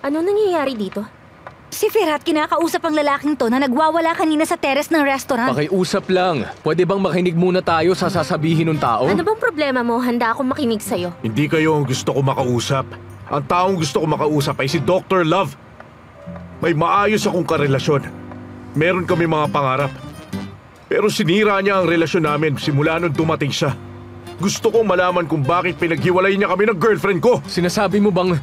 Ano nangyayari dito? Si Ferhat kinakausap ang lalaking to na nagwawala kanina sa terrace ng restaurant. Pakiusap lang. Pwede bang makinig muna tayo sa sasabihin ng tao? Ano bang problema mo? Handa akong makinig sa'yo. Hindi kayo ang gusto ko makausap. Ang taong gusto ko makausap ay si Dr. Love. May maayos akong karelasyon. Meron kami mga pangarap. Pero sinira niya ang relasyon namin simula nung dumating siya. Gusto kong malaman kung bakit pinaghiwalay niya kami ng girlfriend ko. Sinasabi mo bang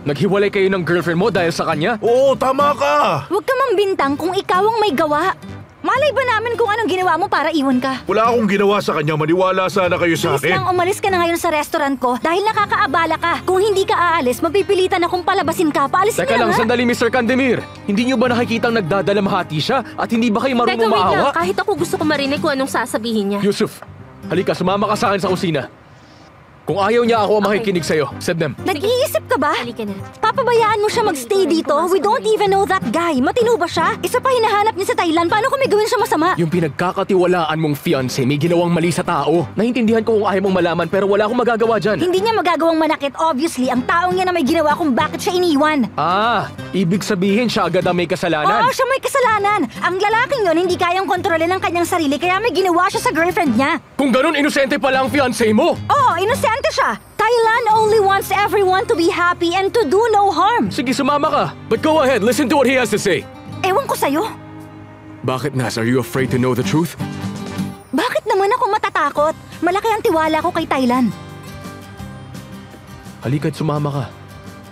naghiwalay kayo ng girlfriend mo dahil sa kanya? Oo, tama ka! Huwag ka mambintang kung ikaw ang may gawa. Malay ba namin kung anong ginawa mo para iwan ka? Wala akong ginawa sa kanya. Maniwala sana kayo sa Please lang, akin. umalis ka na ngayon sa restaurant ko dahil nakakaabala ka. Kung hindi ka aalis, mapipilitan akong palabasin ka. Paalisin Teka niyo lang, na nga. sandali Mr. Candemir. Hindi niyo ba nakikitang nagdadalamhati siya? At hindi ba kayo Teka, marunong wait lang. maawa? Kahit ako gusto ko marinig kung anong sasabihin niya. Yusuf, halika, sumama ka sa akin sa kusina. Kung ayaw niya ako makikinig sa'yo, Sednem. Nag-iisip ka ba? Halika na. Papabayaan mo siya magstay dito? We don't even know that guy. Matino ba siya? Isa pa hinahanap niya sa Thailand. Paano kung may gawin siya masama? Yung pinagkakatiwalaan mong fiancé may ginawang mali sa tao. Naintindihan ko kung ayaw mong malaman pero wala akong magagawa dyan. Hindi niya magagawang manakit, obviously, ang taong niya na may ginawa kung bakit siya iniwan. Ibig sabihin siya agad ang may kasalanan. Oo, siya may kasalanan. Ang lalaking yon hindi kayang kontrolin ang kanyang sarili kaya may ginawa siya sa girlfriend niya. Kung ganun, inosente pala ang fiancé mo. Oo, inosente siya. Thailand only wants everyone to be happy and to do no harm. Sige, sumama ka. But go ahead, listen to what he has to say. Ewan ko sa'yo. Bakit, Nas? Are you afraid to know the truth? Bakit naman ako matatakot? Malaki ang tiwala ko kay Thailand. Halika't sumama ka.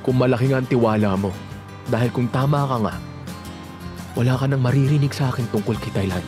Kung malaki nga ang tiwala mo. Dahil kung tama ka nga, wala ka nang maririnig sa akin tungkol kay Thailand.